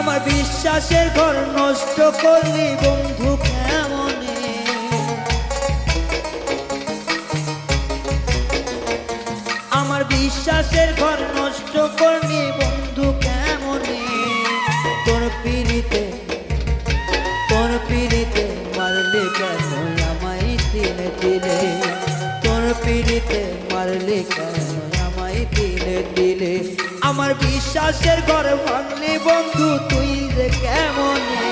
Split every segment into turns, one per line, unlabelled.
আমার বিশ্বাসের ঘর নষ্ট করলি বন্ধু কেমনে, আমার বিশ্বাসের ঘর নষ্ট করলি বন্ধু কেমনে। তোর পিড়িতে মারলি কেন আমায় তিলে তিলে, তোর পিড়িতে মারলি কেন আমায় তিলে তিলে। আমার বিশ্বাসের ঘর ভাঙলি বন্ধু তুই যে কেমনে,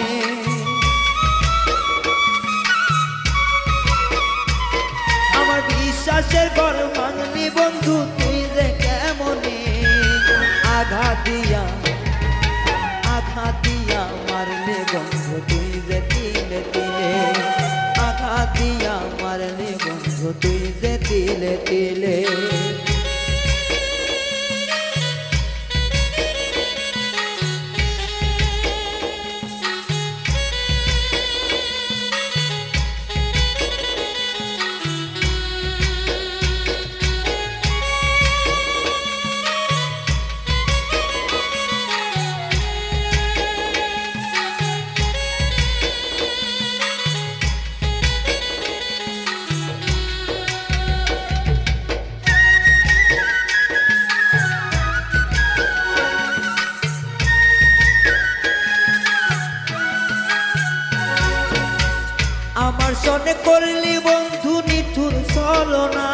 আমার বিশ্বাসের ঘর ভাঙলি বন্ধু তুই যে কেমনে। আঘাত দিয়া মারলে বন্ধু তুই যে তিলে তিলে, আঘাত দিয়া মারলে বন্ধু তুই যে তিলে তিলে। আমার সনে করলি বন্ধু নিঠুর ছলনা,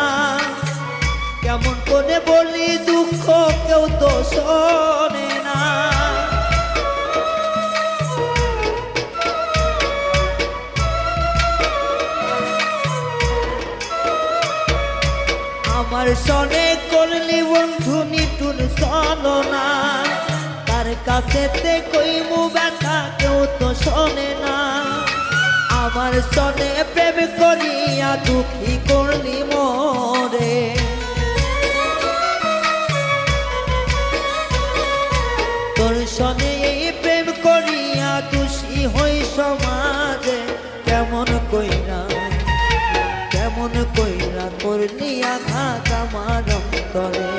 কেমন করে বলি দুঃখ কেউ তো শোনে না। আমার সনে করলি বন্ধু নিঠুর ছলনা, তার কাছেতে কইমু ব্যথা কেউ তো শোনে না। আমার সনে প্রেম করিয়া দুঃখী করলি মোরে, তোর সনে এই প্রেম করিয়া দোষী হই সমাজে। কেমন কইরা করলি আঘাত আমার অন্তরে,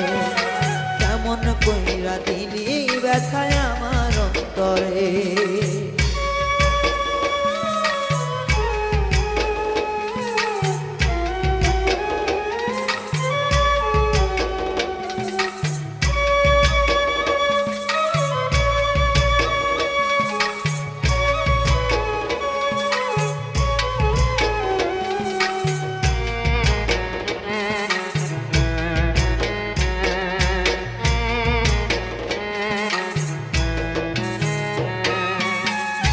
কেমন কইরা দিলি ব্যথায় আমার অন্তরে।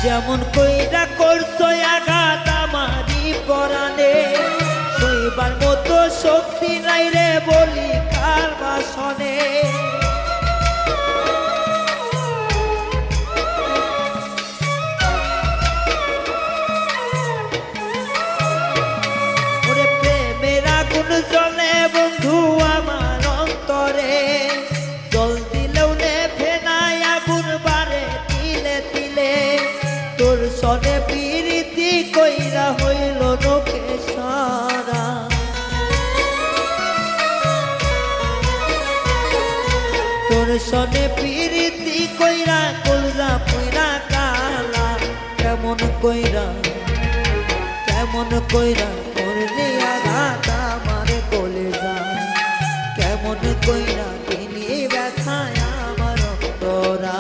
যেমন কইরা করছো আঘাত আমারই পরাণে, সইবার মতো শক্তি নাই রে বলি কার বাসনে। ওরে প্রেমের আগুন জ্বলে বন্ধু আমার অন্তরে, জল দিলেও নেভে নাই আগুন বাড়ে তিলে তিলে। তোর সনে প্রীতি কইরা হইল নোকে সারা, তোর সনে প্রীতি কইরা কলরা পইরা কালা। কেমন কইরা করলে আঘাত আমার কলেজা, কেমন কইরা তিনি ব্যথায় আমার অন্তরা।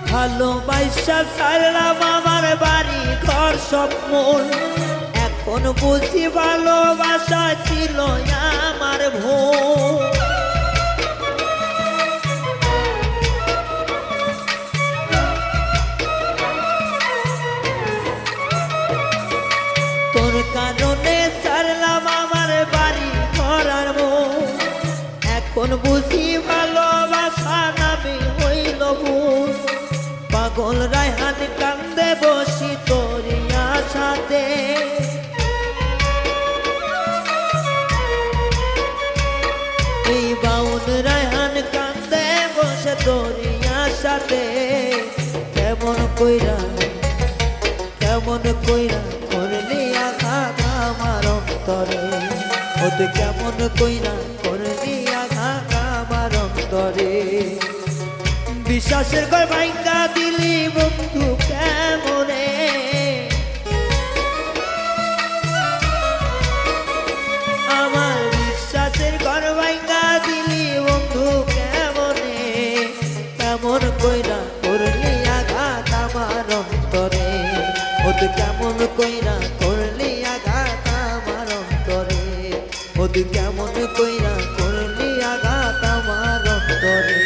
ভালোবাসা ছাড়লাম আমার বাড়ি ঘর সব মন, এখন বুঝি ভালোবাসা ছিল আমার ভুল। তোর কারণে ছাড়লাম আমার বাড়ি ঘর আর মন, এখন বুঝি ভালোবাসা নামে এই বাউন রায়হান কান্দে বসে দরিয়ার সাথে কেমন কইরা করলি আঘাত আমার অন্তরে ও তুই কেমন কইরা করলি আঘাত আমার অন্তরে বিশ্বাসের ঘর ভাঙ্গা দিলি বন্ধু কেমনে আমার বিশ্বাসের ঘর ভাঙ্গা দিলি বন্ধু কেমনে কেমন কইরা করলি আঘাত আমার অন্তরে ও তুই কেমন কইরা করলি আঘাত আমার অন্তরে ও তুই কেমন কইরা করলি আঘাত আমার অন্তরে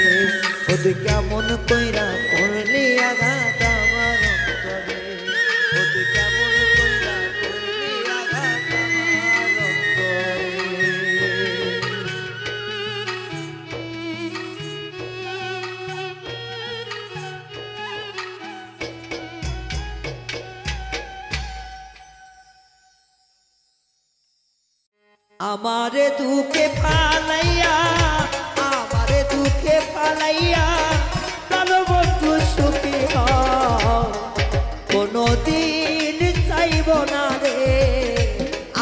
ও তুই কেমন কইরা করলি আঘাত আমার অন্তরে ও তুই কেমন কইরা করলি আঘাত আমার অন্তরে আমারে দুঃখে ফালাইয়া তার বন্ধু সুখী হও কোনদিন চাইব না রে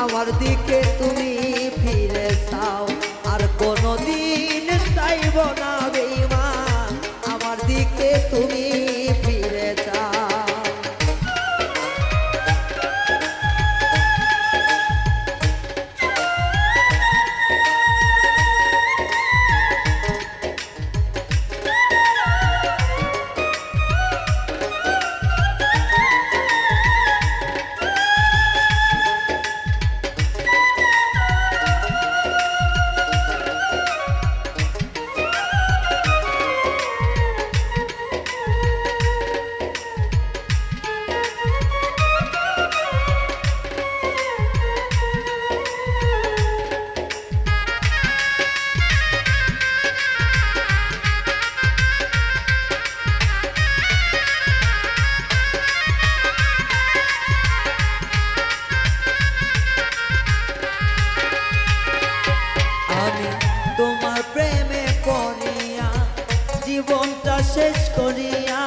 আমার দিকে তুমি ফিরে চাও আর কোনদিন চাইব না বেঈমান আমার দিকে তুমি ফিরে চাও জীবনটা শেষ করিয়া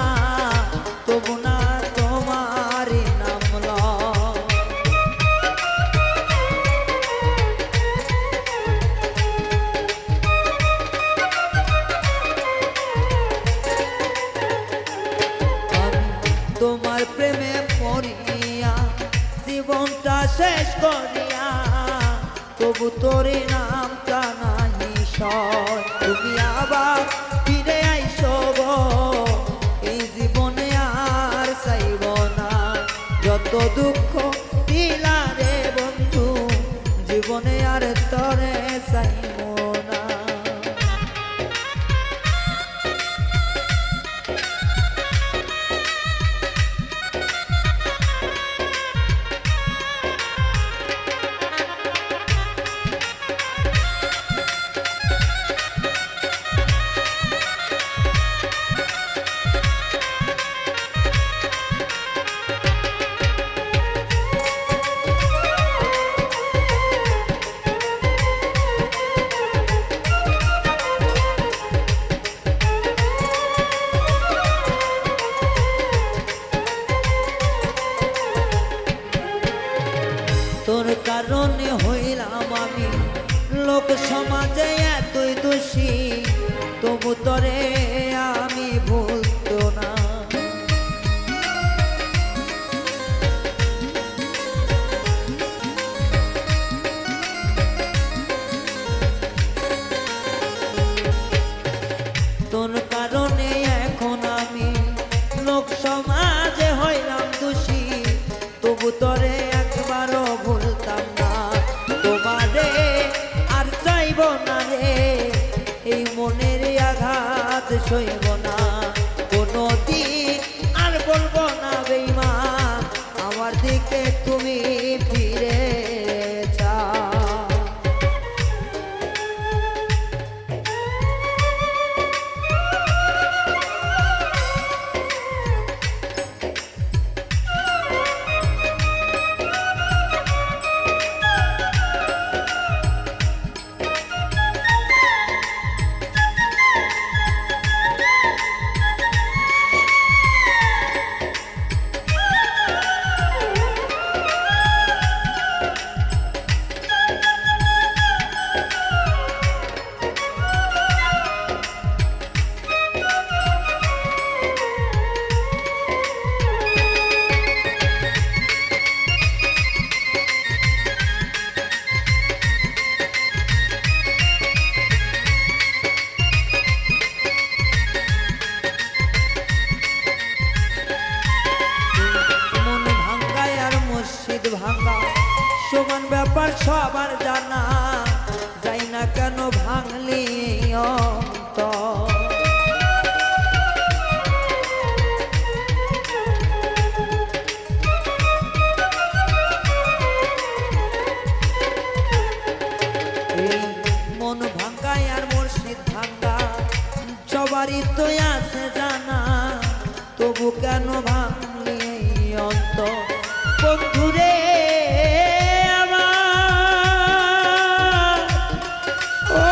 তবু না তোমার নাম লও তোমার প্রেমে পড়িয়া জীবনটা শেষ করিয়া তবু তোর নামটা নাহি সয় তুমি আবার ফিরে আইসো গো এই জীবনে আর চাইব না যত দুঃখ দিলা রে বন্ধু জীবনে আর তরে চাইব না তোর কারণে হইলাম আমি লোক সমাজে এতই দোষী তবু তরে আমি ভুলতো না তোর কারণে এখন আমি লোক সমাজে হইলাম দোষী তবু তরে একবারও ভুলতাম না তোমারে আর চাইব না রে এই মনের আঘাত সইব না কোনদিন আর বলবো না বেঈমান আমার দিকে তুমি ফিরে যাও ভাঙলি অন্তর। এই মন ভাঙ্গায় আর মুর্শিদ ভাঙ্গা সবারই তো আছে জানা, তবু কেন ভাঙলি অন্তর বন্ধুরে আমার, ও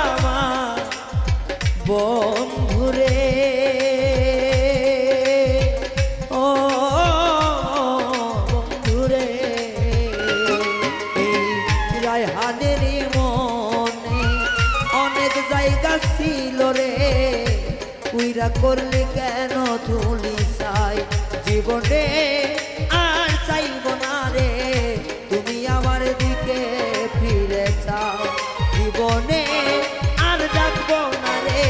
আমার বন্ধুরে, ও বন্ধুরে। এই রায়হানের মনে অনেক জায়গা ছিল রে, উইরা করলে কেন ধুলি চাই জীবনে আর চাইব না রে, তুমি আমার দিকে ফিরে চাও জীবনে আর ডাকবো না রে,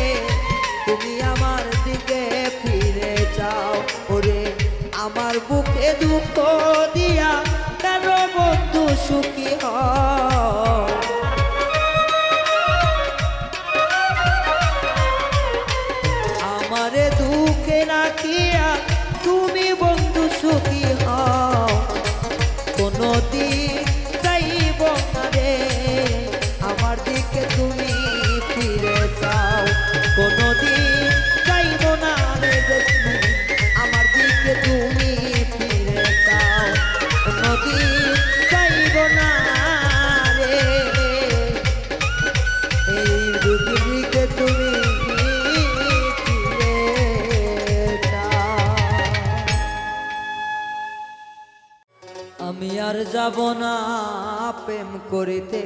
তুমি আমার দিকে ফিরে চাও। ওরে আমার বুকে দুঃখ দিয়া কেন বন্ধু সুখী হয়, আমারে দুঃখে রাখিয়া তুমি বন্ধু সুখী হও, কোনদিন চাইব না রে আমার দিকে তুমি ফিরে চাও, কোনদিন চাইব না রে আমার দিকে তুমি ফিরে চাও, কোনদিন চাইব না রে এই পৃথিবীকে তুমি আমি আর যাব না প্রেম করিতে,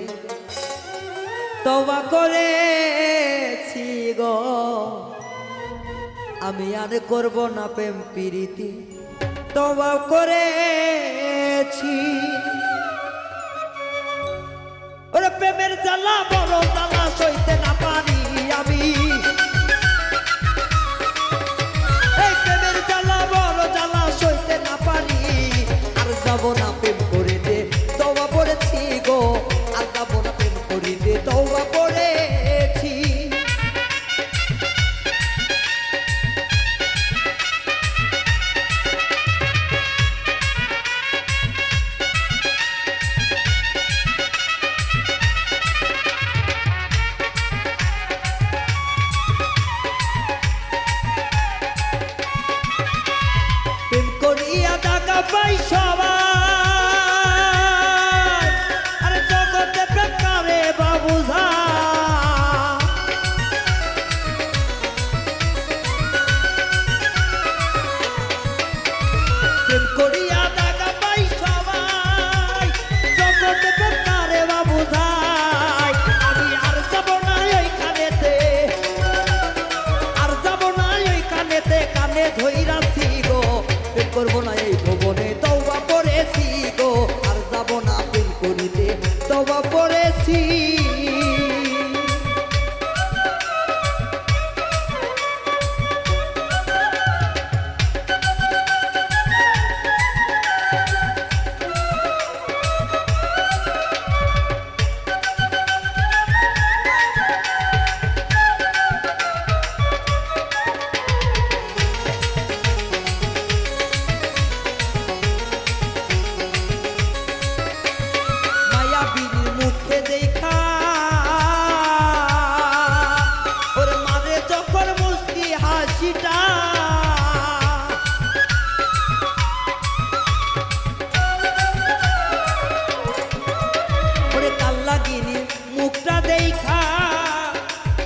তওবা করেছি গো, আমি আর করব না প্রেম প্রীতি, তওবা করেছি। ওরে প্রেমের জ্বালা বড় জ্বালা সইতে না পারি আমি, এই প্রেমের জ্বালা বড় জ্বালা সইতে না পারি, আর যাব না প্রেম করিতে তওবা করেছি গো, আর যাব না প্রেম করিতে তওবা করেছি। প্রেম করিয়া টাকা পাই সবাই, আরে জগতে প্রেম করে বাবুঝা, প্রেম করিয়া টাকা পাই সবাই, জগতে প্রেম করে বাবুঝাই। আমি আর যাব না ওইখানেতে, আর যাব না ওইখানেতে, কানে ধইরাছি গো প্রেম করবো না এই ভুবনে তওবা করেছি গো, আর যাব না প্রেম করিতে তওবা করেছি। মায়াবীর মুখে দেখা ওর মারে যখন মুস্কি হাসিটা, ওরে কাল লাগিনি মুখটা দেখা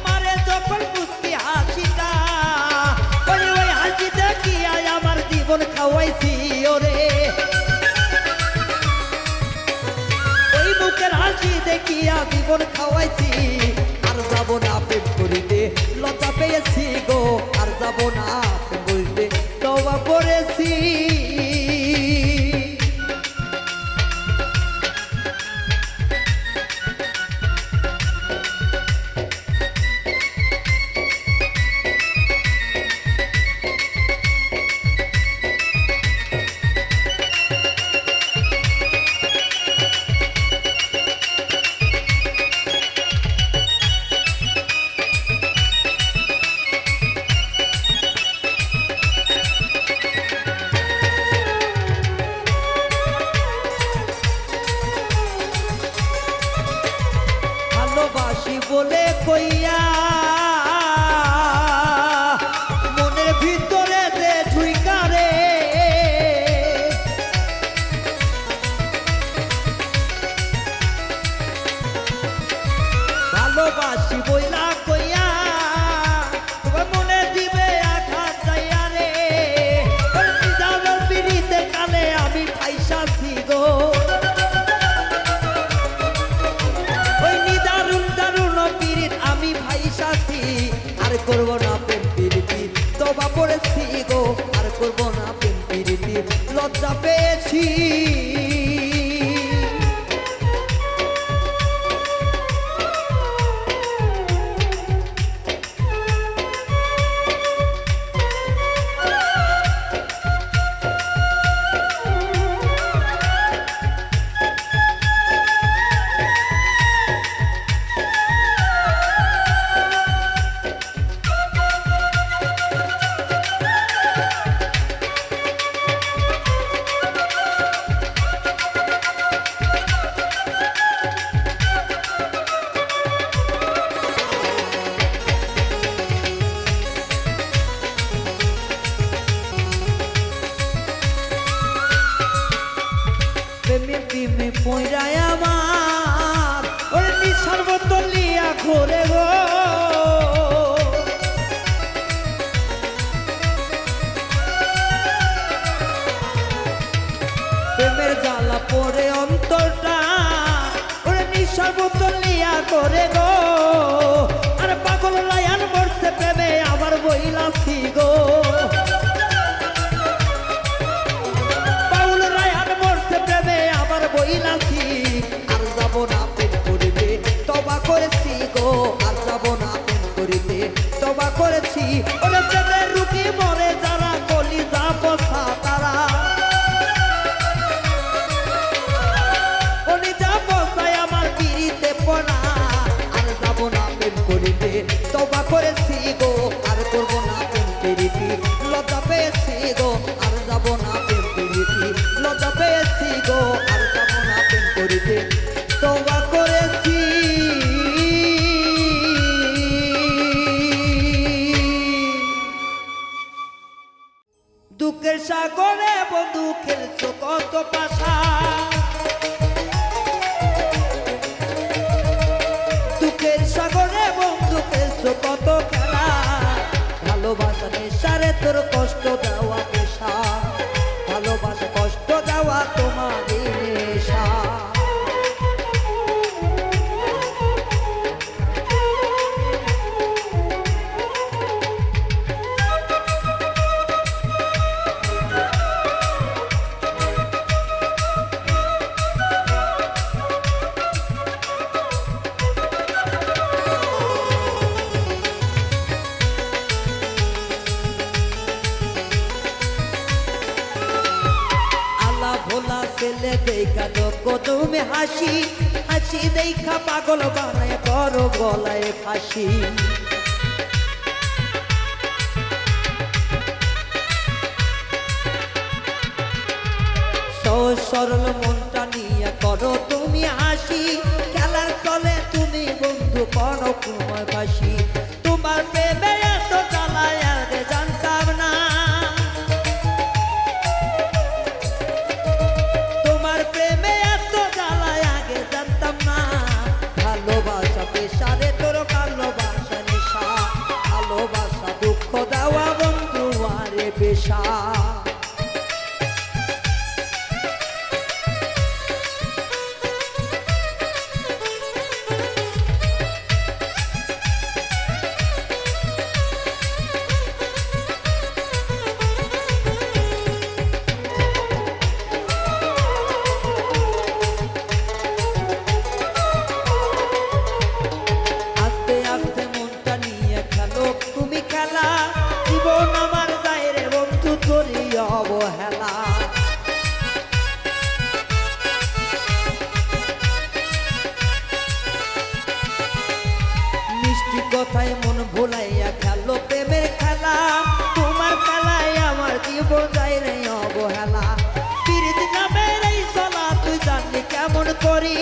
মারে যখন মুস্কি হাসিটা, ওই ওই হাসি দেখিয়া আমার জীবন খাওয়াইছি ওরে, ওই মুখের হাসি দেখিয়া জীবন খাওয়াইছি। আর যাব না প্রেম করিতে লজ্জা পেয়েছি গো, আর যাব না প্রেম করিতে তওবা করেছি। বলে কইয়া মনের ভিতরে দে ঝুইকারে ভালোবাসি বইলা কইয়া তোমার মনে দিবে আঘাত যাইয়া রে নিজামের পিড়িতে কালে আমি ফাইসাছি গো ওই নিদারুণ দারুণ পিড়িত আমি ফাইসাছি আর করব না প্রেম পিড়িতি তবা পড়েছি গো আর করব না প্রেম পিড়িতি লজ্জা পেয়েছি প্রেমে পয়রায় আমার ওর নিশার বোতল লিয়া ঘোরে গো প্রেমের জ্বালা পড়ে অন্তরটা ওর নিশার বোতল লিয়া ঘোরে গো আর পাগল লায়ান মরছে প্রেমে আবার বইলাছি গো বইলাছি আর যাব না প্রেম করিতে তবা করেছি গো আর যাব না প্রেম করিতে তবা করেছি ওরে প্রেমের রুগী মরে যারা কলিজা বসা তারা কলিজা বসায় আমার পিড়িতে পড়া আর যাব না প্রেম করিতে তবা করেছি গো আর করব না প্রেম পিড়িতি লজ্জা পেয়েছি গো আর যাব না প্রেম পিড়িতি লজ্জা পেয়েছি গো আর যাব না প্রেম করিতে তওবা করেছি দুঃখের সাগরে বন্ধু খেলছো কত পাশা দুঃখের সাগরে বন্ধু খেলছো কত খেলা ভালোবাসা নেশারে তোর কষ্ট দেওয়া পেশা ভালোবাসা কষ্ট দেওয়া তোমার নেশা ভোলা ছেলে দেখা যোগ্য তুমি হাসি হাসি দেখা পাগল বানায় করো গলায় ফাঁসি সহজ সরল মনটা নিয়ে করো তুমি হাসি খেলার চলে তুমি বন্ধু করো তোমার ফাঁসি তোমার প্রেমে এত জ্বালায় আগে জানতাম না ভালোবাসা পেশারে তোর ভালোবাসা নেশা ভালোবাসা দুঃখ দেওয়া বন্ধু আরে পেশা অবহেলা মিষ্টি কথায় মন ভোলাইয়া খেলো প্রেমের খেলা তোমার খেলায় আমার জীবন যায় রে অবহেলা পিরিতি নামের এই চলা তুই জানলি কেমন করি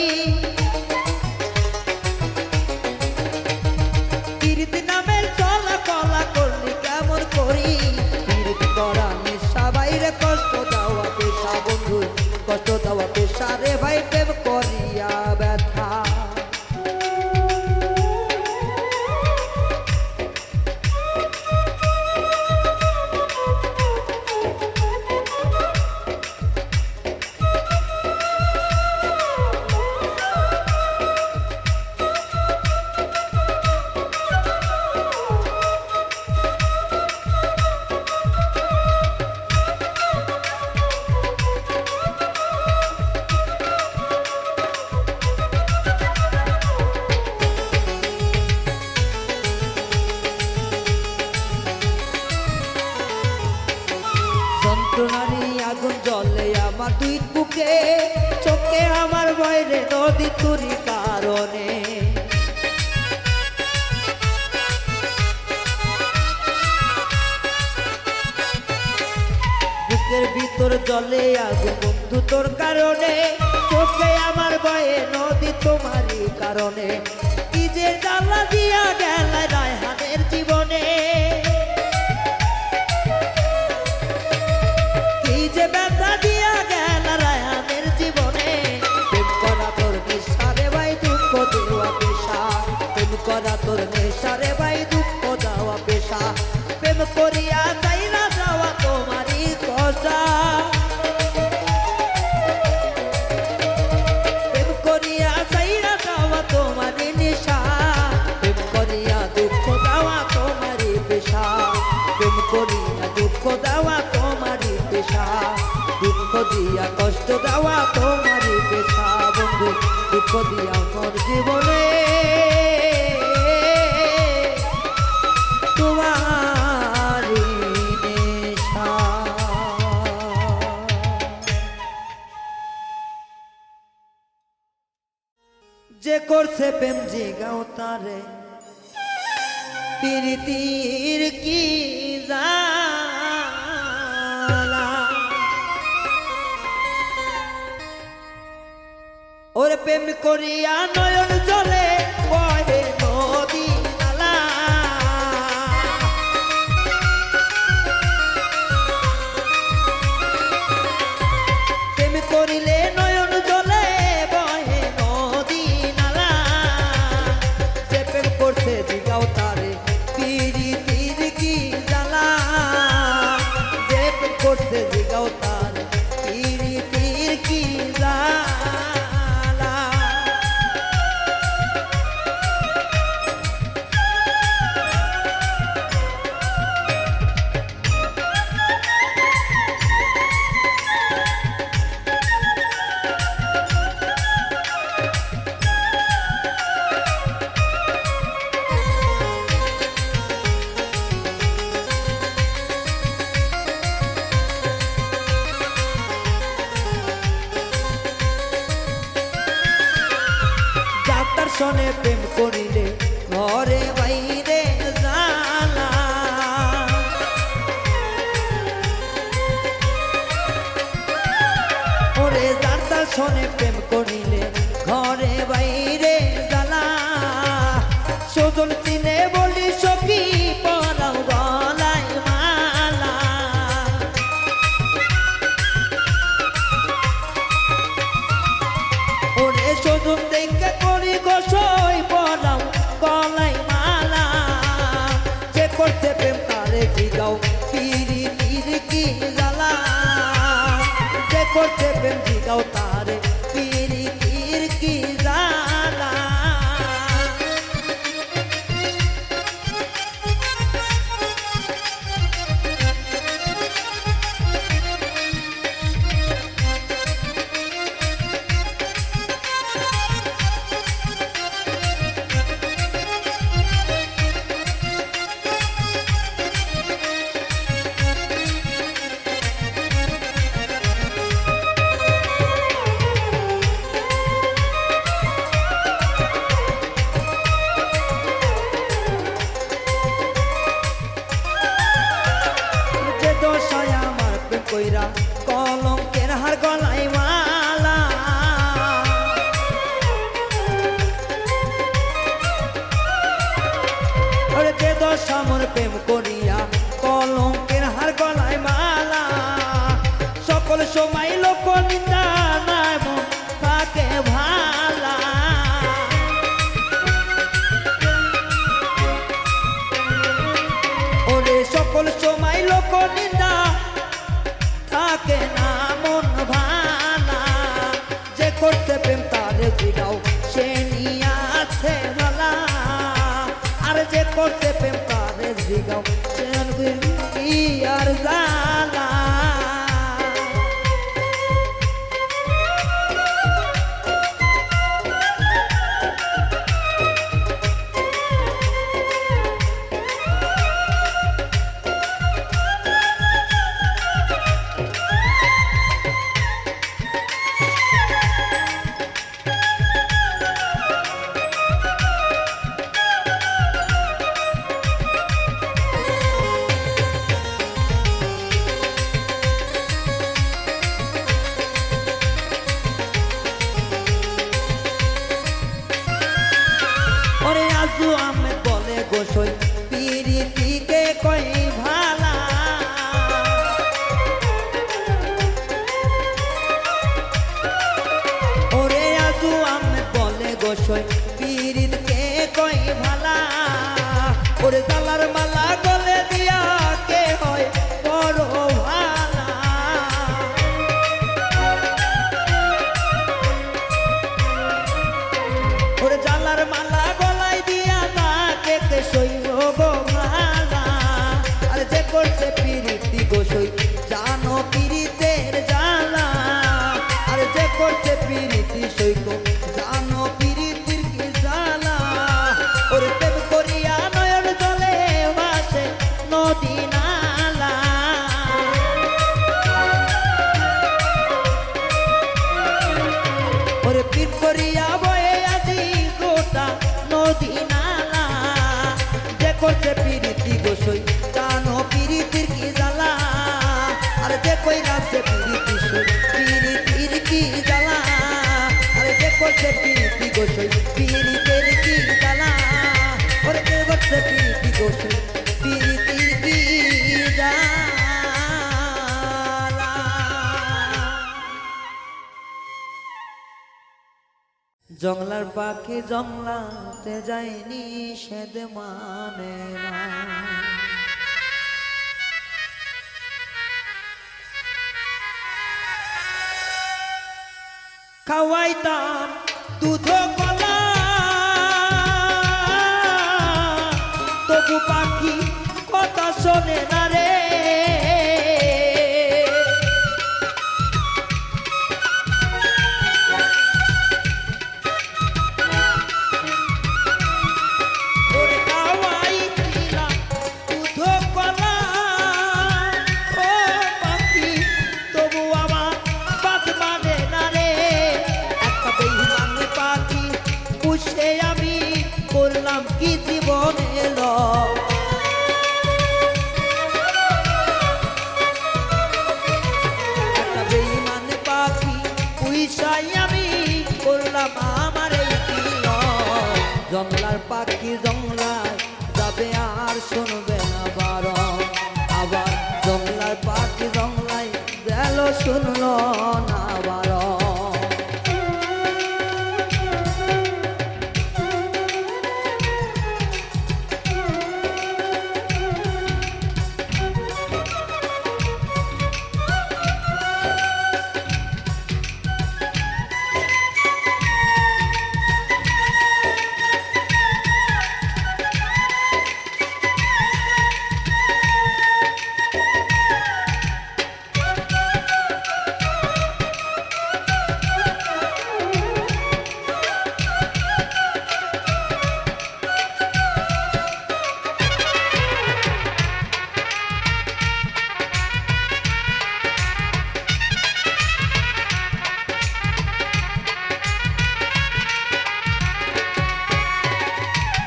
রে ভাই প্রেম করিয়া ব্যথা। যন্ত্রণারি আগুন জ্বলে আমার দুই বুকে, চোখে আমার বাইরে নদী তুরি কারণে। বুকের ভিতর জ্বলে আগুন বন্ধু তোর কারণে, চোখে আমার বয়ে নদী তোমারই কারণে। কি যে জ্বালা দিয়া গেল রায়হানের জীবনে, যে ব্যথা দিয়া গেল রায়হানের জীবনে। প্রেম করা তোর নেশারে ভাই দুঃখ দেওয়া পেশা, প্রেম করা তোর নেশারে ভাই দুঃখ দেওয়া পেশা। প্রেম করিয়া যাই না যাওয়া তোমারই কথা, প্রেম করিয়া যাই না যাওয়া তোমারই নেশা। প্রেম করিয়া দুঃখ দেওয়া তোমারই পেশা, প্রেম করিয়া দুঃখ দেওয়া তোমারই পেশা। দুঃখ দিয়া কষ্ট দেওয়া তোমারই পেশা বন্ধু, দুঃখ দিয়া মোর জীবনে তোমারই নেশা। যে করছে প্রেম জিগাও তারে, প্রীতির কি জালা। ওরে প্রেম করিয়া নয়ন জলে বহে নদী নালা। প্রেম করিলে নয়ন জলে বহে নদী নালা। যে প্রেম করছে জিগাও তারে, প্রীতির কি জালা। যে প্রেম করছে জিগাও তারে, প্রীতির কি জালা। শোনে প্রেম করিলে ঘরে বাইরে জালা। ওরে যার শোনে প্রেম করিলে ঘরে বাইরে জালা। সুজন চিনে বলি সখী পরাও গলায় মালা। ওরে সুজন দেখে করি গোসই পরাও গলায় মালা। যে করছে প্রেম তারে জিগাও প্রীতির কি জালা। যে করছে প্রেম জিগাও তারে প্রীতির কি জালা। কইরা কলঙ্কের হার গলায় মালা। ওরে যে দশ আমার প্রেম করিয়া কলঙ্কের হার গলায় মালা। সকল সময় লোক নিন্দা নাই নিন্দা থাকে না মন ভালা, যে করছে প্রেম তারে জিগাও সে নিয়ে আছে ভালা, আর যে করছে প্রেম তারে জিগাও সে কি আর জালা। ওরে আজু আহমেদ বলে গোসই পিরিতিকে কই ভালা, ওরে আজু আহমেদ বলে গোসই পিরিতকে কই ভালা, ওরে জালার মালা গলে দিয়া কে হয় বড় ভালা, ওরে জালার মালা গলায় দিয়া তাকে কে সইব গো ভালা, আর যে করছে পিরিতি গোসই জানো পিরিতের জালা, আর যে করছে পিরিতি সইব জানো পিরিতির কি জালা, ওরে প্রেম করিয়া নয়ন জলে ভাসে নদী নালা, ওরে পীর করিয়া বয়ে আজি গোটা নদী নালা, যে করছে পিরিতি গোসই জানো পিরিতির কি জালা, আর যে কই রাখছে পিরিতি সই পিরিতির কি জালা, আর যে করছে পিরিতি গোসই পিরিতের কি জালা, ওরে যে করছে পিরিতি গোসই পিরিতির কি জালা। জংলার পাখি জংলাতে যায়নি সেদ মানে না, খাওয়াইতাম দুধ কলা তবু পাখি কথা শোনে না রে, ওরে খাওয়াইছিলাম দুধ কলা ও পাখি তবু আমার বাদ মানে না রে, একটা বেঈমান পাখি পুষে আমি করলাম কি জীবনে লস, একটা বেঈমান পাখি পুষাই আমি করলাম আমার এই কি লস, জংলার পাখি জংলায় যাবে আর শুনবে না বারণ, আবার জংলার পাখি জংলায় গেল শুনলো না বারণ।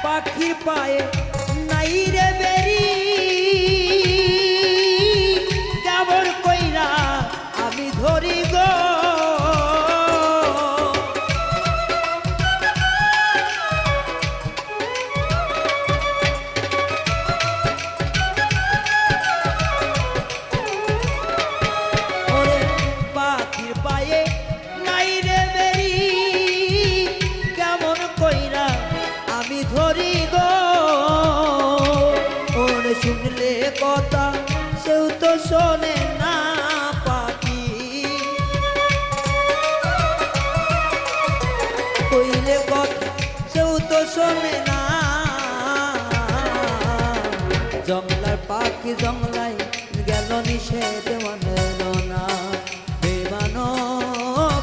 পাখির পায়ে নাই রে বেরি, কেমন কইরা আমি ধরি গো, ওরে পাখির পায়ে নাই রে বেরি, কেমন কইরা আমি ধরি গো, ওরে শুনলে কথা সেও তো শোনে না পাখি, কইলে কথা সেও তো শোনে না। জংলার পাখি জংলায় গেল নিষেধ মানল না, বেমান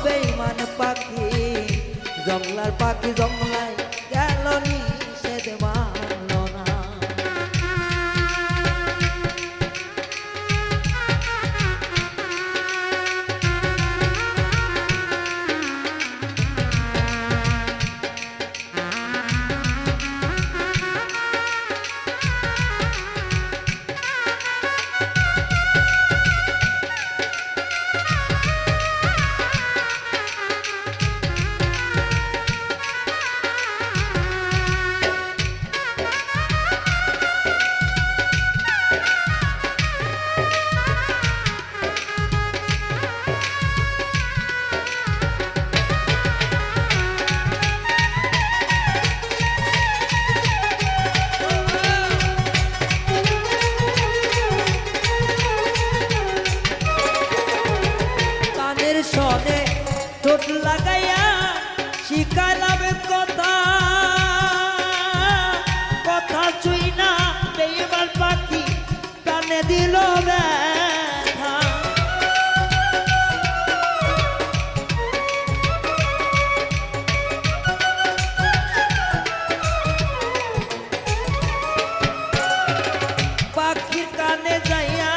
বেইমান পাখি জংলার পাখি জংলায় গেল নিষেধ মানল না। সনে ঠোঁট লাগাইয়া শিখালাম কথা, কথা চুই না বেইমান পাখি কানে দিল ব্যথা। পাখির কানে যাইয়া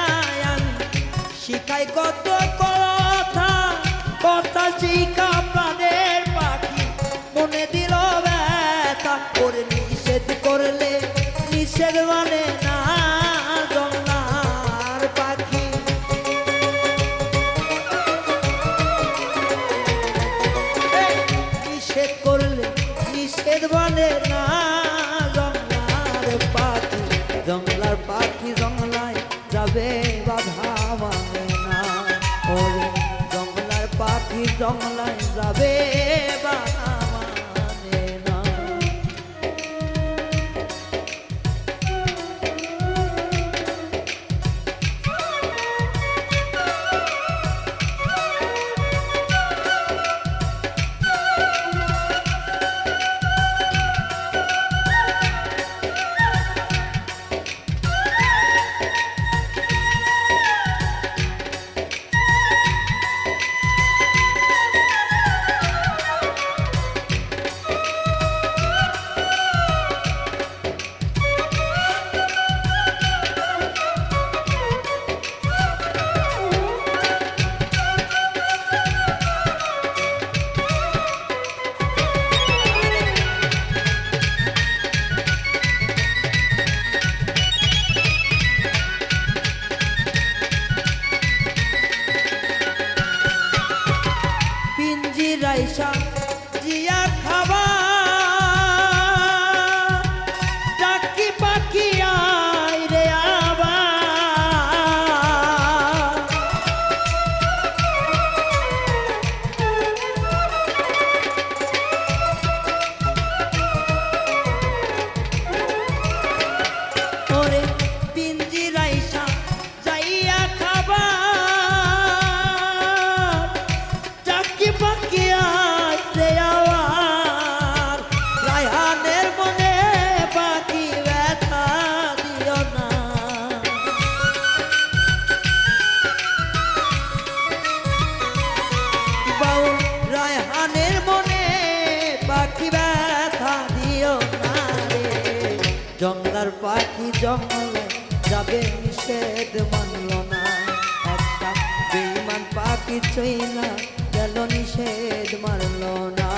আমি শিখাই কত কথা, কথা শিখা প্রাণের পাখি মনে দিল ব্যথা। ওরে নিষেধ করলে নিষেধ মানে না জংলার পাখি, নিষেধ করলে নিষেধ মানে না জংলার পাখি। জংলার পাখি জংলায় যাবে বাধা মানে না, ওরে জংলার পাখি জংলায় যাবে বাধা মানে না। পিঞ্জিরাইসা জিয়া খাবা ডাকি পাখি আয় রে আবা, ওরে পিঞ্জিরাইসা যাইয়া খাবা পাখি আসে আবার। রায়হানের মনে পাখি ব্যথা দিও না, বাউ রায়হানের মনে পাখি ব্যথা দিও না রে। জংলার পাখি জঙ্গলে যাবে নিষেধ মানল না, একটা বেইমান পাখি চইলা গেল নিষেধ মারল না।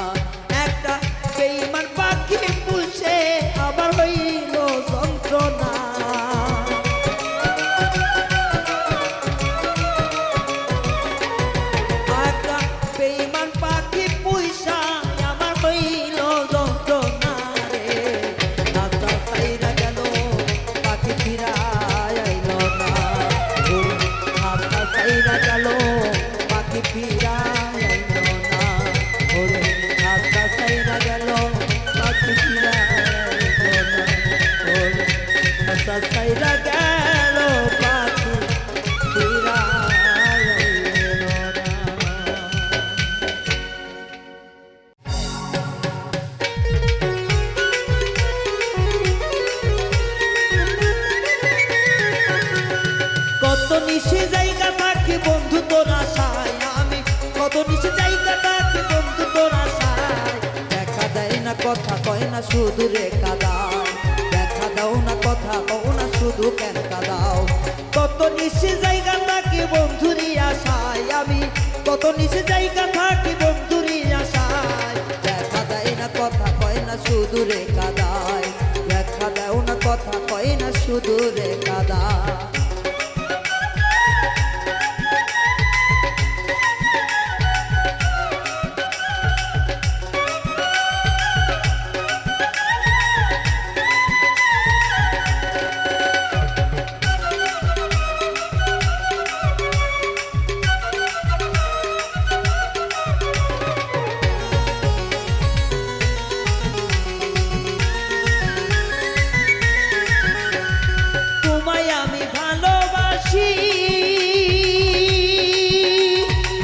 একটা বেইমান পাখি পুষে আবার হইল যন্ত্রণা। একটা বেইমান পাখি পুষা আমার হইল যন্ত্রণা রে। আশা ছাইরা গেল পাখি ফিরায় আইল না, আশা ছাইরা গেল পাখি ফিরায় আইল না, ওরে আশা ছাইরা গেল পাখি ফিরায় আইল না। নিশে জায়গা থাকি বন্ধু তোর আশায় আমি, কত নিশে জায়গা থাকি বন্ধু তোর আশায়। দেখা দেয় না কথা কয় না শুধু রে কাদায়, দেখা দাও না কথা কও না শুধু কেন কাদাও। কত নিশে জায়গা থাকি বন্ধুরি আশায় আমি, কত নিশে জায়গা থাকি বন্ধুরি আশায়। দেখা দেয় না কথা কয় না শুধু রে কাদায়, দেখা দাও না কথা কয় না শুধু রে কাদায়।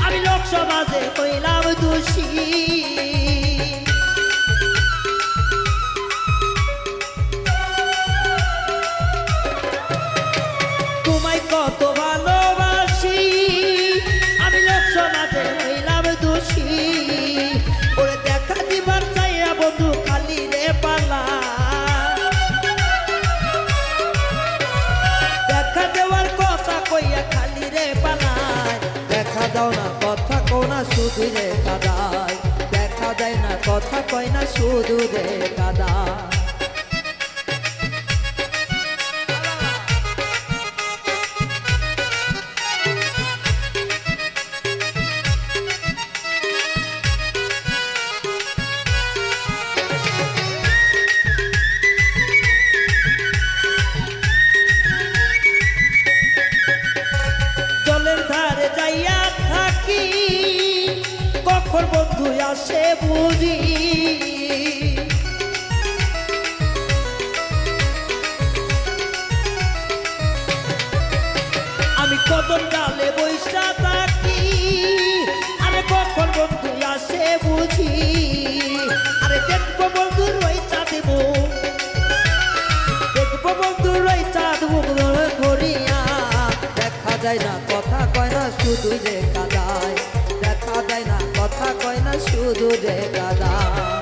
আমি লোক সমাজে হইলাম দোষী, তোমায় কত ভালোবাসি, আমি লোক সমাজে হইলাম দোষী। ওরে দেখা দিবার চাইয়া বন্ধু খালি রে পালা, দেখা দেওয়ার কথা কইয়া খালি রে পালায়। দেখা দাও না কথা কও না শুধু রে কাদায়, দেখা দেয় না কথা কয় না শুধু রে কাদায়। যাইয়া থাকি কখন বন্ধু আসে বুঝি, আমি কদম ডালে বৈশা থাকি, আরে কখন বন্ধু আসে বুঝি। আরে দেখবো বন্ধু রইচা দেব, দেখবো বন্ধু রইচা দেব ধরিয়া। দেখা যায় না কথা কয় না শুধু রে কাদায়, দেখা যায় না কথা কয় না শুধু রে কাদায়।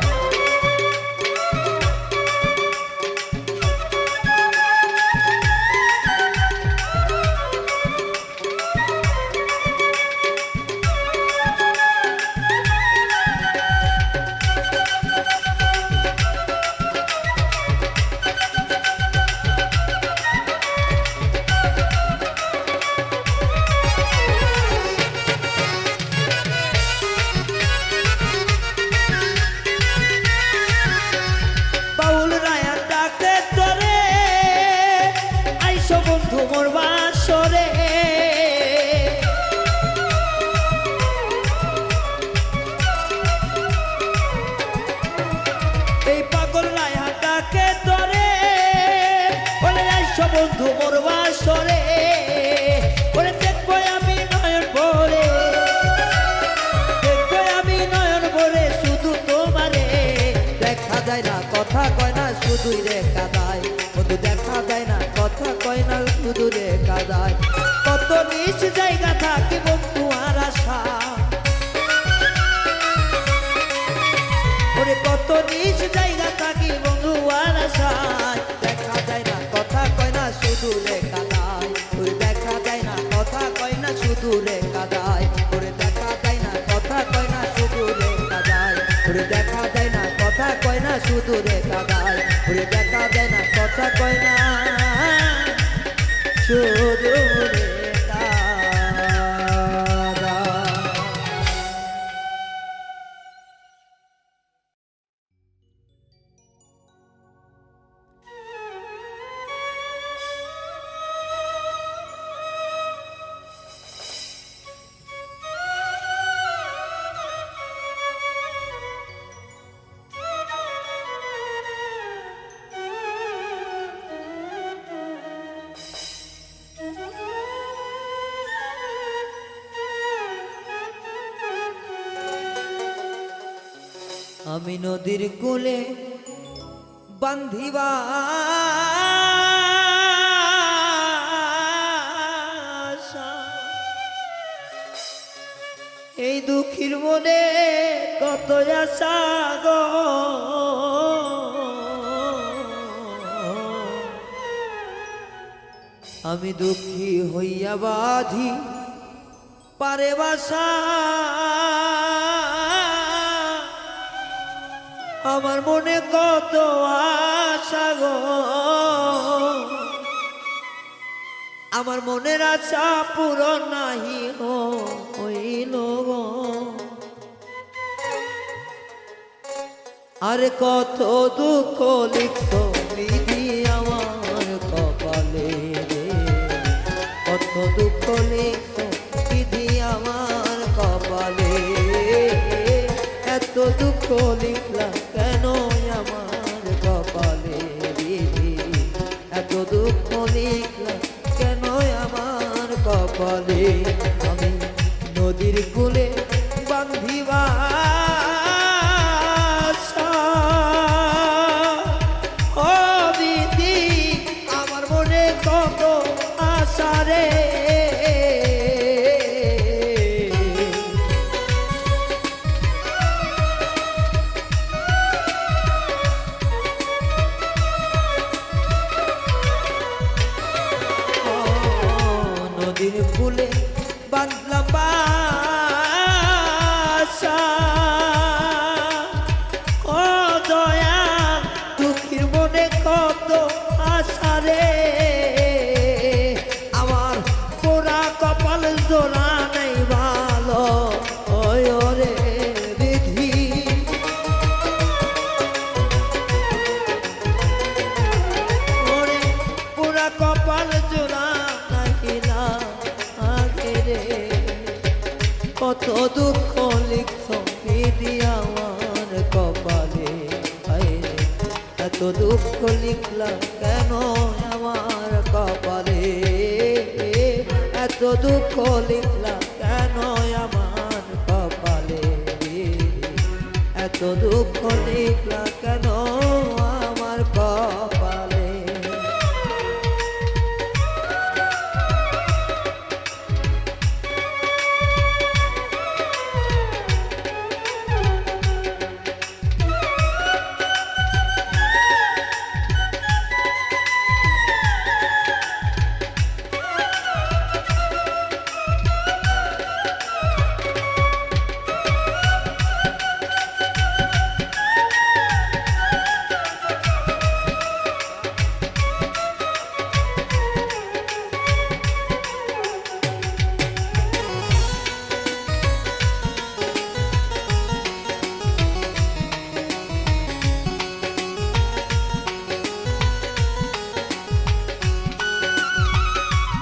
বন্ধু মোর বাসরে এই পাগল রায়হাটাকে ধরে, বলে আইসো বন্ধু মোর বাসরে। বলে দেখবো আমি নয়ন ভরে, দেখবো আমি নয়ন ভরে শুধু তোমারে। দেখা যায় না কথা কয় না শুধু রে কাদায়, বন্ধু দেখা যায় না কথা কয় না শুধু রে কাদায়। কত নিচ জায়গা থাকি বন্ধু আর আশা, ওরে কত নিচ জায়গা থাকি বন্ধু আর আশায়। দেখা যায় না কথা কয় না শুধু রে কাদায়, ওরে দেখা যায় না কথা কয় না শুধু রে কাদায়। ওরে দেখা যায় না কথা কয় না শুধু রে কাদায়, ওরে দেখা যায় না কথা কয় না শুধু রে কাদায়। ওরে দেখা যায় না কথা কয় না শুধু রে আমি নদীর কূলে বান্ধিবা আশা, মনে কত আশা গো, আমি দুঃখী হইয়া বাধি পারে বাসা, আমার মনে কত আশা গো, আমার মনের আশা পূরণ নাহি হইল গো। আরে কত দুঃখ লিখত বিধি আমার কপালে রে, কত দুঃখ লিখত বিধি আমার কপালে, এত দুঃখ লিখলাম কেন আমার কপালে বিধি, এত দুঃখ লিখলাম কেন আমার কপালে। আমি নদীর কূলে বান্ধিবা ও বিধি, আমার মনে কত আশা রে, নদীর কূলে বাঁধলাম বাসা, ও দয়া দুঃখীর মনে কত আশা রে, আমার পোড়া কপাল জোড়া নাই ভালো রে বিধি, ওরে পোড়া কপাল জোড়া নাহিলা আগে রে, কত দুঃখ লিখছ বিধি আমার কপালে, এত দুঃখ লিখলা কেন আমার কপালে, এত দুঃখ লিখলা কেন আমার কপালে, এত দুঃখ লিখলা কেন আমার কপালে।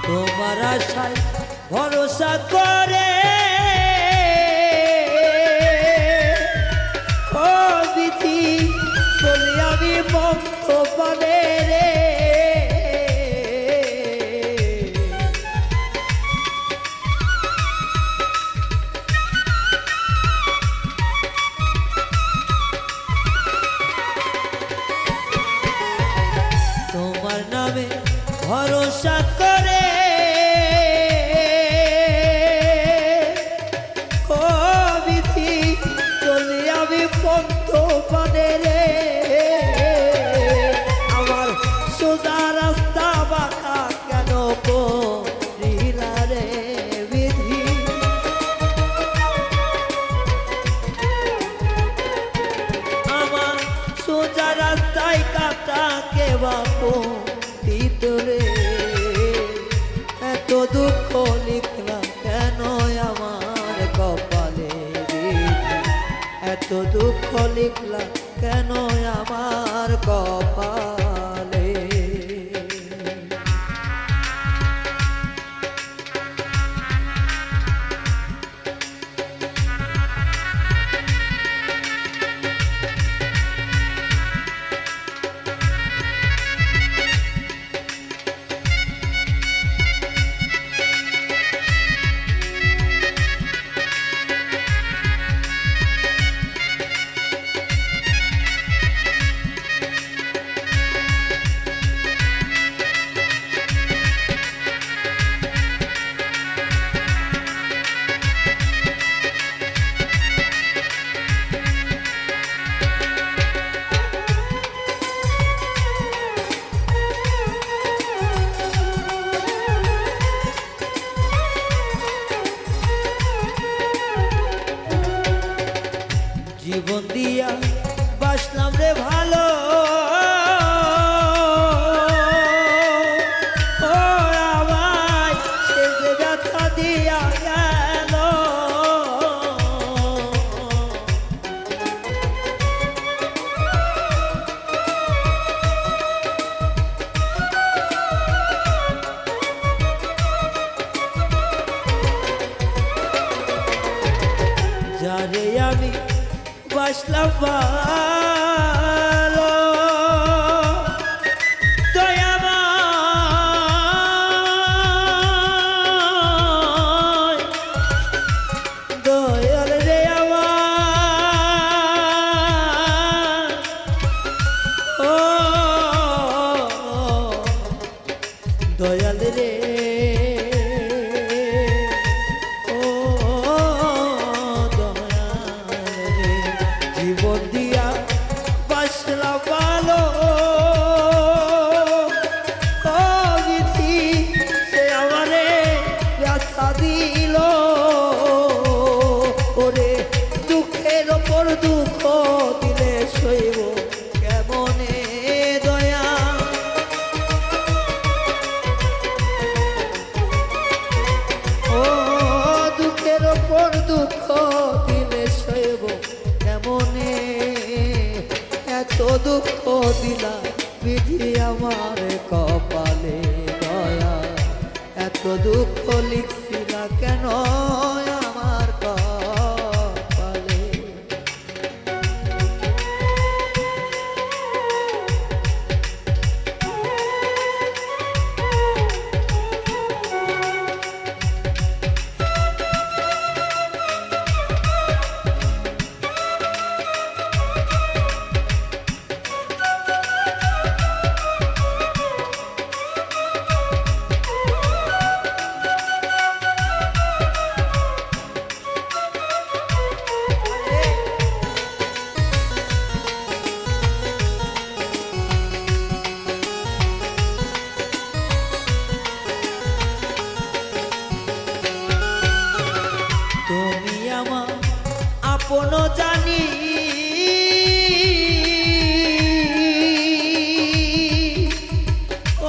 তোমার আশায় ভরসা করে ও বিধি চলে আমি মুক্ত পানে রে, তোমার নামে ভরসা করে ও বিধি চলি আমি পন্থ পানে রে, আমার সোজা রাস্তা বাঁকা কেন করিলা রে বিধি, আমার সোজা রাস্তায় কাটা কে বাপু রে, এত দুঃখ লিখলাম কেন আমার কপালে বিধি, এত দুঃখ লিখলাম কেন আমার কপালে। যারে আমি বাসলাম ভালো দয়াময় দয়াল রে আমার ও দয়াল রে ও দয়াল রে জীবন দিয়া বাসলা ভালো ও বিধি সে আমারে ব্যথা দিল ওরে দুঃখের ওপর দুঃখ দিলে সইব কেমনে দয়া ও দুঃখের ওপর দুঃখ দিলে সইব কেমনে এত দুঃখ দিলা বিধি আমার কপালে দয়া এত দুঃখ লিখছিলা কেন আমার কপালে তুমি আমার আপন জানি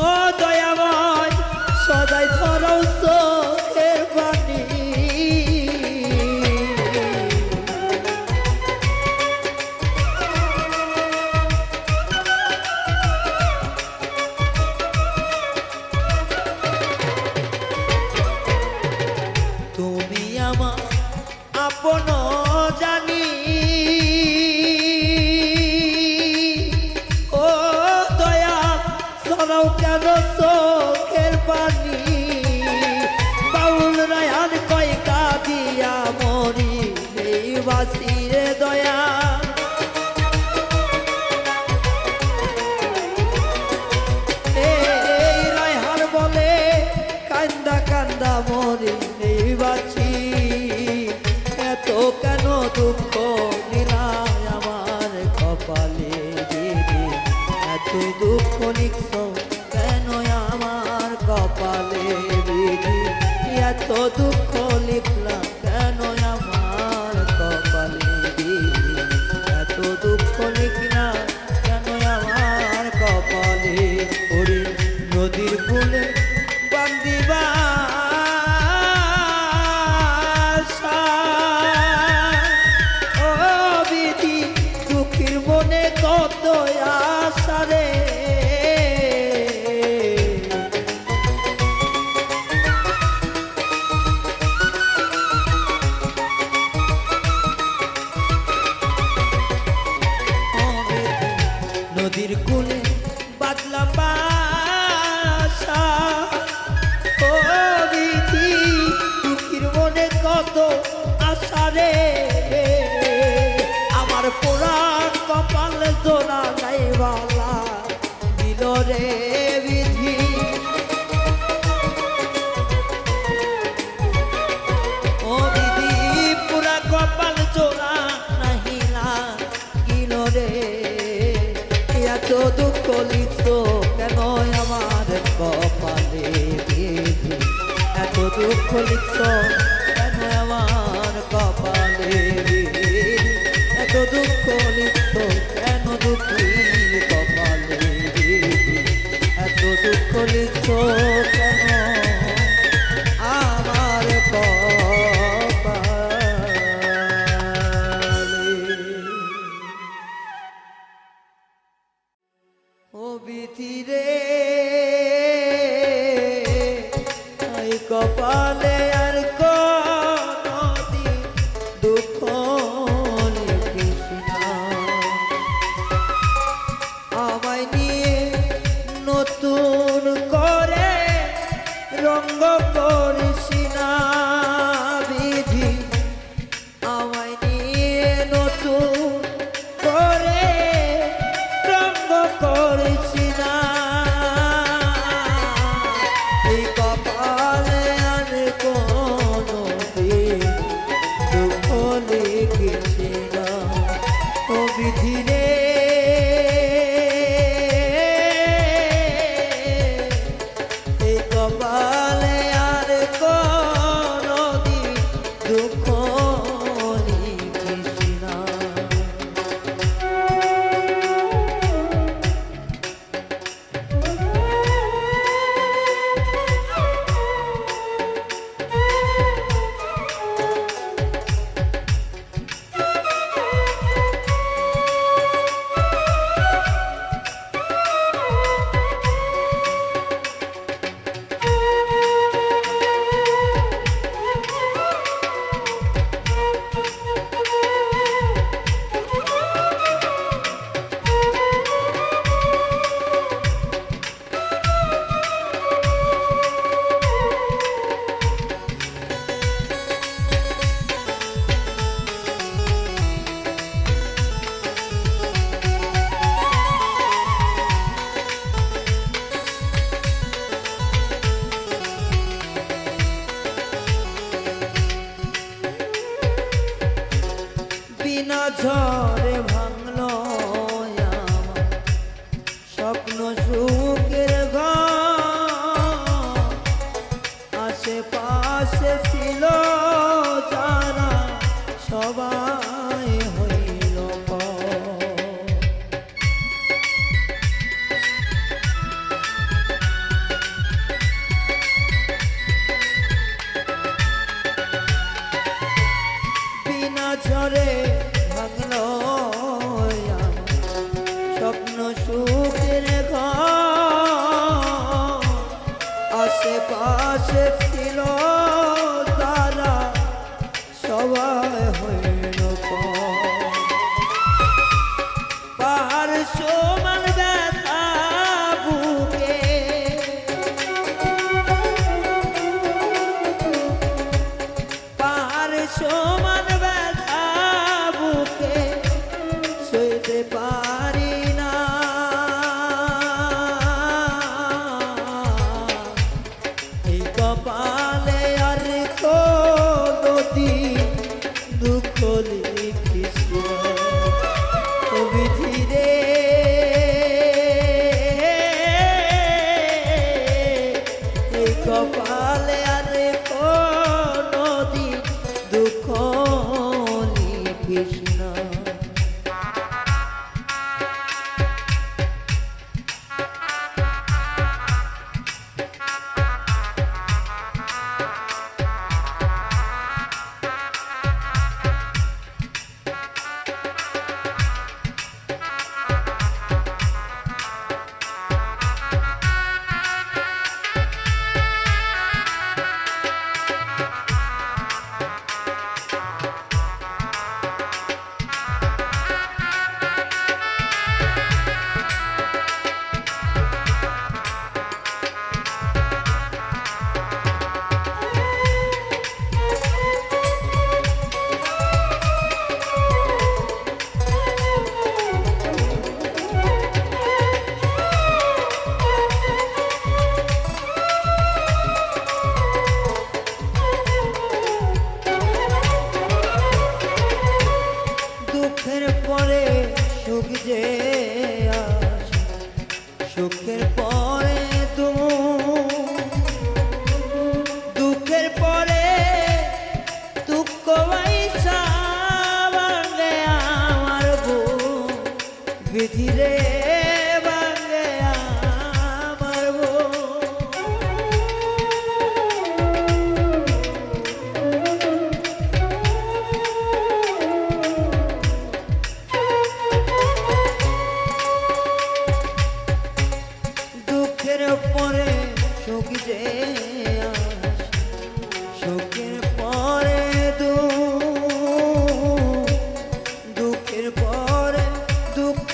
ও দয়াময় সদাই ধরাও চোখের পানি তুমি আমার আপন জানি ও দয়া সরাও কেন চোখের পানি বাউল রায়ান কয় কাঁদিয়া মরি এই বাসিরে দয়া এই রায়হান বলে কান্দা কান্দা মরি এই বাসি এত কেন দুঃখ দিলাই আমার কপালে দিদি এত দুঃখ লিখছ কেন আমার কপালে দিদি এত দুঃখ লিখলাম কেন আমার কপালে দিদি এত দুঃখ লিখলাম কেন আমার কপালে ওরে নদীর কূলে বান্দিবা মনে কত আশা রে নদীর কূলে বাদলাম বাসা ও বিধি দুঃখীর মনে কত আশা রে আমার পোড়া কপাল জোড়া নাই বালা দিল রে বিধি ও বিধি পুরা কপাল জোড়া নাহিলা গিল রে এত দুঃখ লিখছ কেন আমার কপালে বিধি এত দুঃখ লিখছ কেন আমার কপালে বিধি এত দুঃখ লিখছ কেন দুঃখী কপালে বিধি এত দুঃখ লিখছ কেন আমার কপালে ও বিধি রে কপালে আর কোনদিন দুঃখ নতুন করে রঙ্গ করিস না বিধি আমায় নিয়ে নতুন করে রঙ্গ করিস না এই কপালে আর কোনো দিন দুঃখ লিখিস না ও বিধি রে কপালে আর কোনো দিন দুঃখ লিখিস না বিনা ঝড়ে ভাঙলো আমার স্বপ্ন সুখের ঘর আশেপাশে ছিল যারা সবাই হইল পর বিনা ঝড়ে ভাঙলো স্বপ্ন সুখের ঘর আশেপাশে ছিল তারা সবাই হইল পাহাড় সমান ব্যথা বুকে পাহাড় সমান ব্যথা বুকে সইতে পারি না এই কপালে আর কোনো দিন দুঃখ লিখিস ও বিধি রে এই কপালে আর কোনো দিন দুঃখ লিখিস না দুঃখের পরে সুখ যে আসে সুখের পরে দুঃখের পরে দুঃখ আইসা ভাঙে আমার বুক বিধি রে ভাঙে আমার বুক দুঃখের পরে সুখ যে আসে সুখের পরে দুঃখের পরে দুঃখ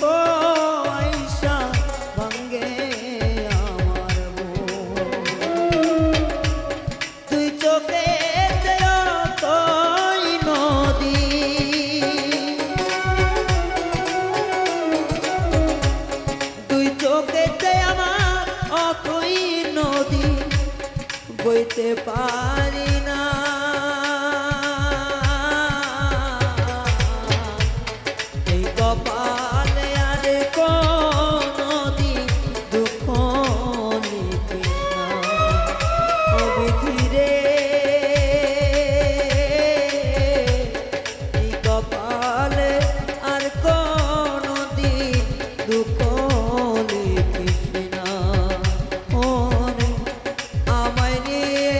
আইসা ভাঙ্গে কইতে পারি না এই কপালে আর কোনদিন দুঃখ লিখি না ও বিধিরে এই কপালে আর কোনদিন দুঃখ লিখিস না ওরে আমায় নিয়ে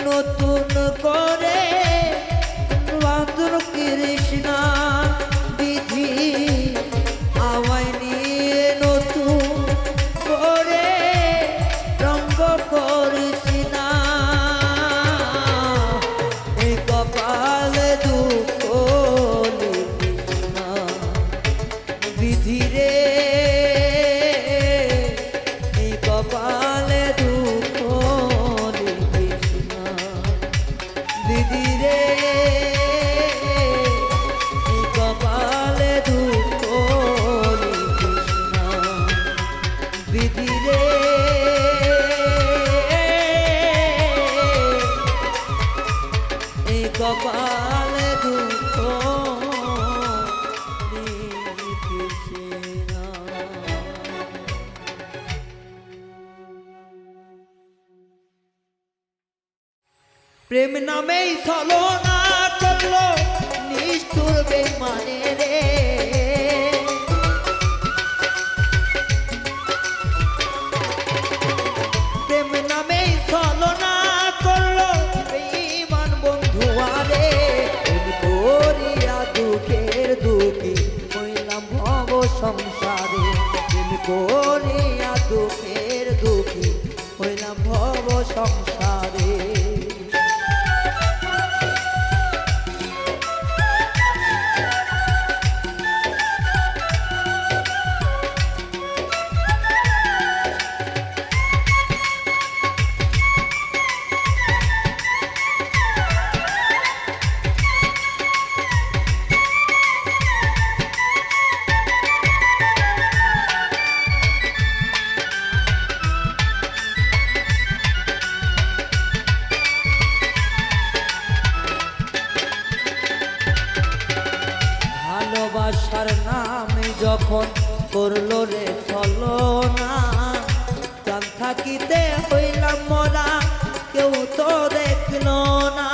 নতুন করে বাঁধন কৃষ্ণা বিধি আমায় নিয়ে নতুন করে রঙ্গ করিস না এই কপালে দুঃখ লিখিস না বিধি রে এই কপালে দুঃখ লিখিস না বিধি রে এই কপালে দুঃখ লিখিস না বিধি রে এই কপালে দুঃখ লিখিস না প্রেম নামেই ছলনা করলো নিষ্ঠুর বেঈমানে রে প্রেম নামেই ছলনা করলো বেঈমান বন্ধুয়ারে প্রেম করিয়া দুঃখের দুঃখী হইলাম ভব সংসারে প্রেম করিয়া দুঃখের দুঃখী হইলাম ভব সংসারে ভালোবাসার নামে যখন করলো রে ছলনা প্রাণ থাকিতে হইলাম মরা কেউ তো দেখলো না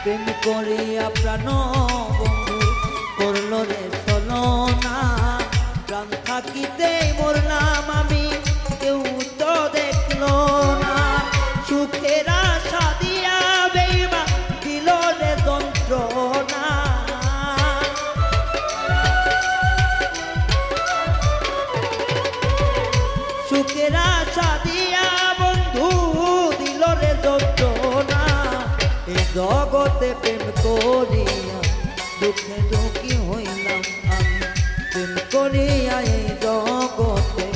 প্রেম করিয়া প্রাণ বন্ধু করলো রে ছলনা প্রাণ থাকিতে মরলাম আমি কেউ তো দেখলো না সুখের আশা দিয়া বেঈমান দিল রে যন্ত্রণা সুখের আশা দিয়া বন্ধু দিল রে যন্ত্রণা এই জগতে প্রেম করিয়া দুঃখে দুঃখী হইলাম আমি প্রেম করিয়া এই জগতে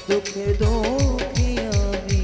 দুঃখে দুঃখী আমি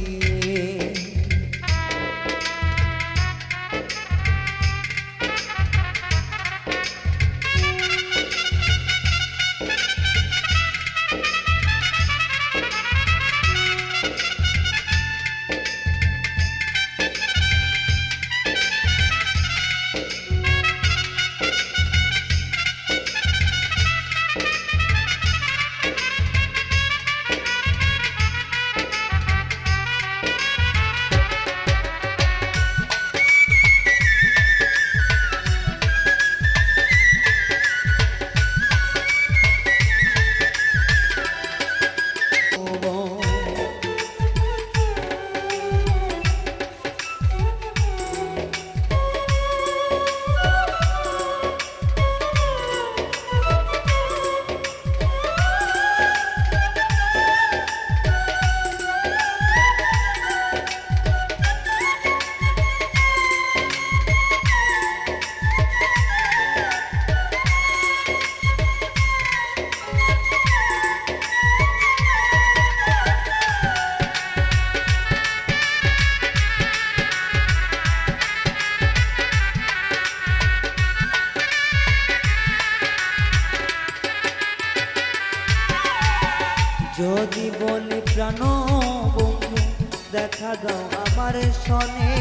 দেখা দাও আমার সনে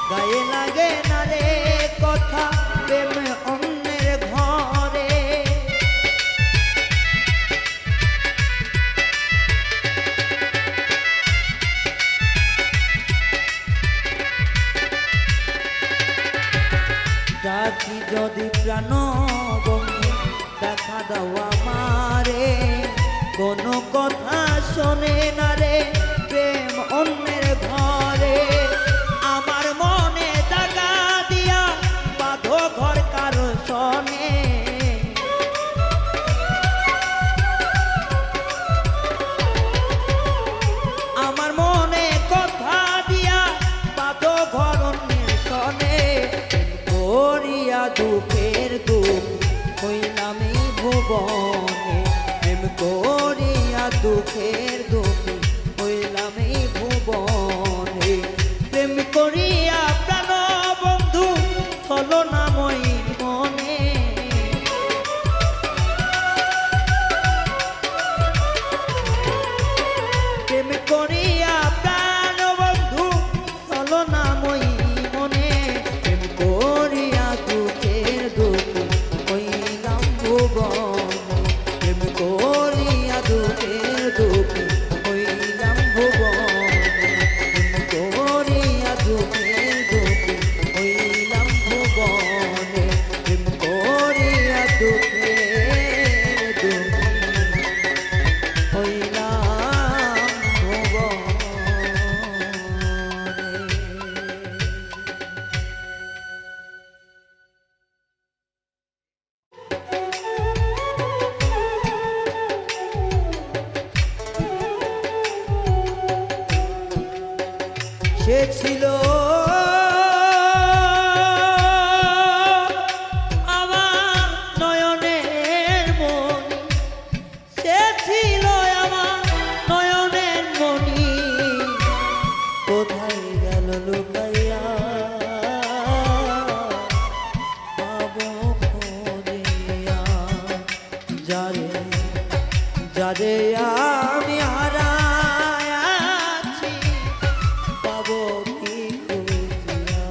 গায়ে লাগে না রে কথা প্রেম অন্যের ঘরে ডাকি যদি প্রাণ বন্ধু দেখা দাও আমারে কোনো কথা শোনে না রে প্রেম অন্যের ঘরে আমার মনে দাগা দিয়া বাঁধো ঘর কারো শোনে আমার মনে কথা দিয়া বাঁধো ঘর অন্যের শোনে করিয়া দুঃখের দুঃখ হইলাম এই ভুবনে প্রেম করিয়া দুঃখের দুঃখ হইলাম এই ভুবনে প্রেম করিয়া প্রাণ বন্ধু চলো না মই মনে প্রেম করিয়া প্রাণ বন্ধু চলো না মই মনে প্রেম করিয়া দুঃখের দুঃখ হইলাম ভুবনে প্রেম করিয়া দুঃখের দুঃখ হইলাম ভুবনে প্রেম করিয়া দুঃখের দুঃখ হইলাম ভুবনে প্রেম করিয়া দুঃখের দুঃখ হইলাম ভুবনে সে ছিল আমার নয়নের মণি সে ছিল আমার নয়নের মণি কোথায় গেল লুকাইয়া পাবো খোঁজিয়া যারে যারে আমি হারায় আছি পাবো কি খুঁজিয়া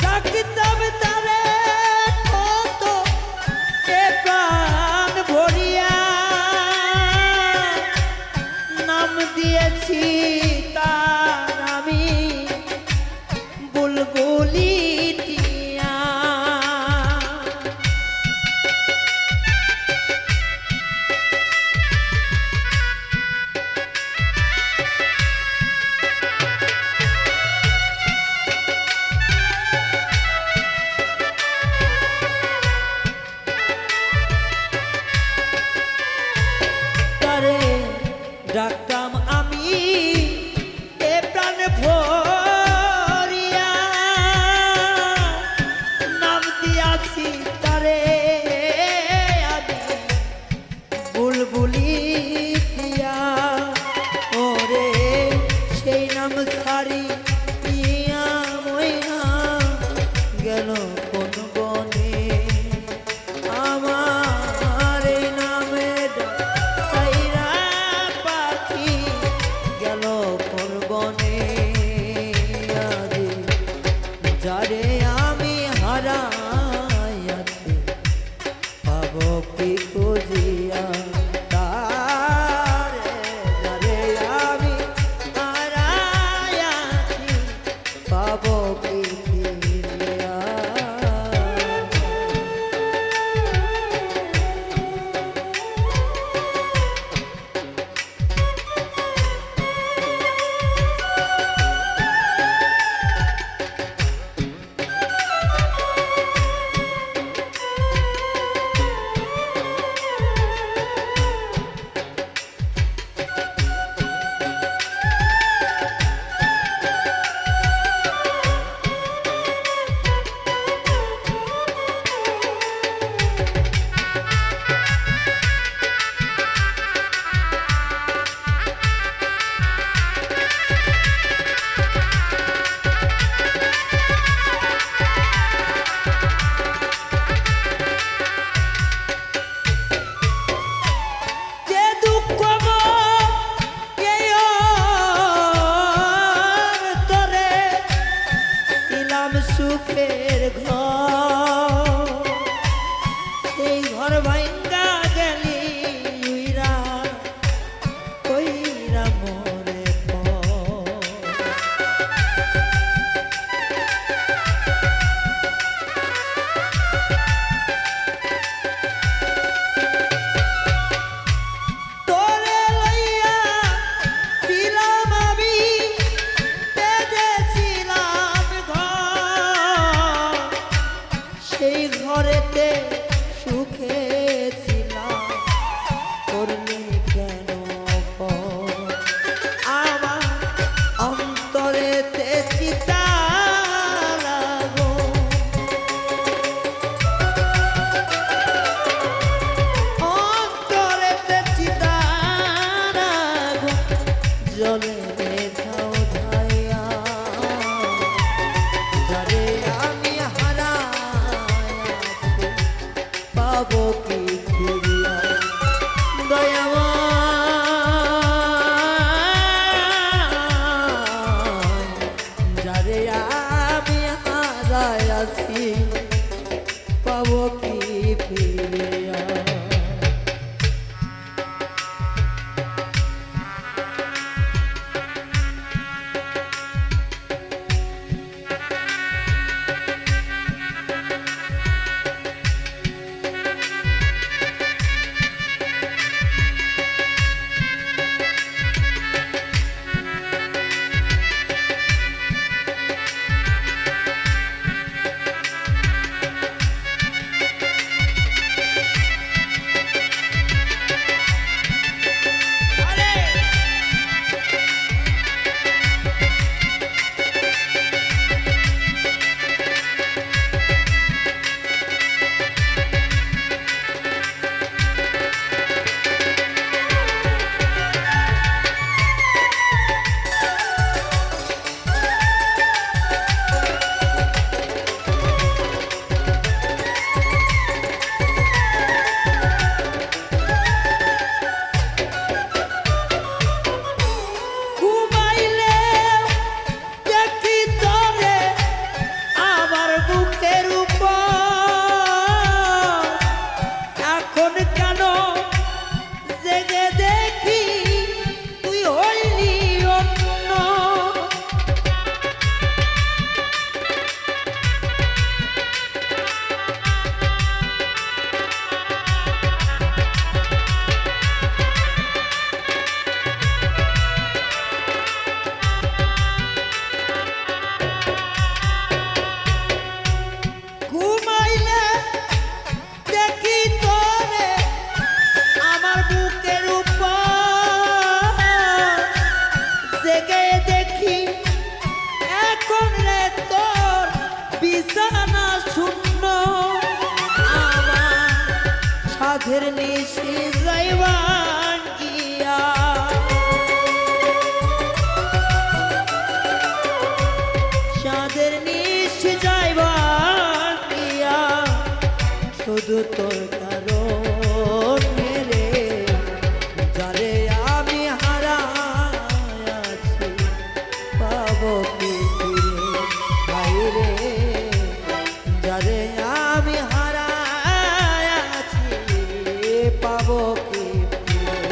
ডাকিতাম তারে কত এ প্রাণ ভরিয়া নাম দিয়েছি তার আমি বুলবুলি টিয়া তারে ডাকতাম আমি এ প্রাণ ভরিয়া নাম দিয়াছি তারে আমি বুলবুলি দিয়া ওরে সেই নাম সারি ইয়া মইনা গেল কোন বনে আমার এই নামে সাইরা পাখি সাধের নিশি যাইবান গিয়া সাধের নিশি যাইবান গিয়া শুধু তোর কারণ মেরে যারে আমি হারাইয়াছি পাবো কি ফিরে বাইরে যারে আমি হারাইয়াছি পাবো কি ফিরে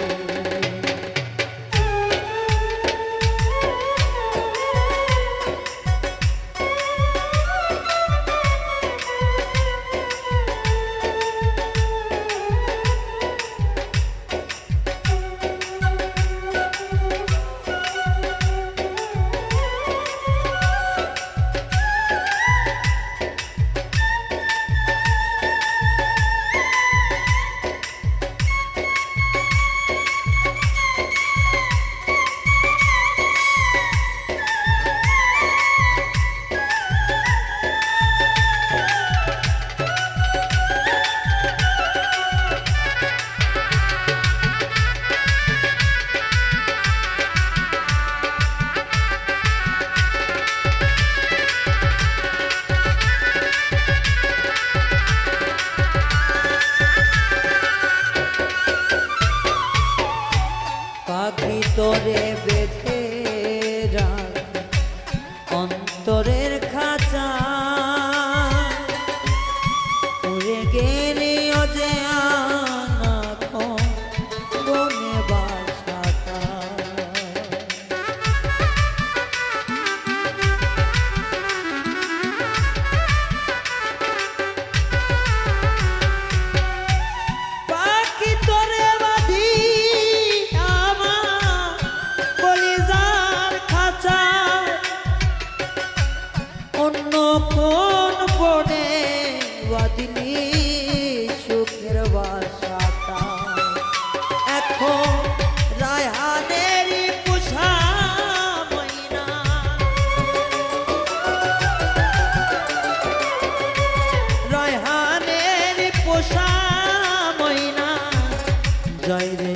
পাখি তোরে বেঁধে রাখ অন্তরের খাঁচা উড়ে গেলি অজে আনা বনে বাসাটা পাখি তোরে বাঁধি অন্য কোন বনে বাদিনী সুখের বাসাটা এখন রায়হানের পোষা ময়না রায়হানের পোষা ময়না জয় রে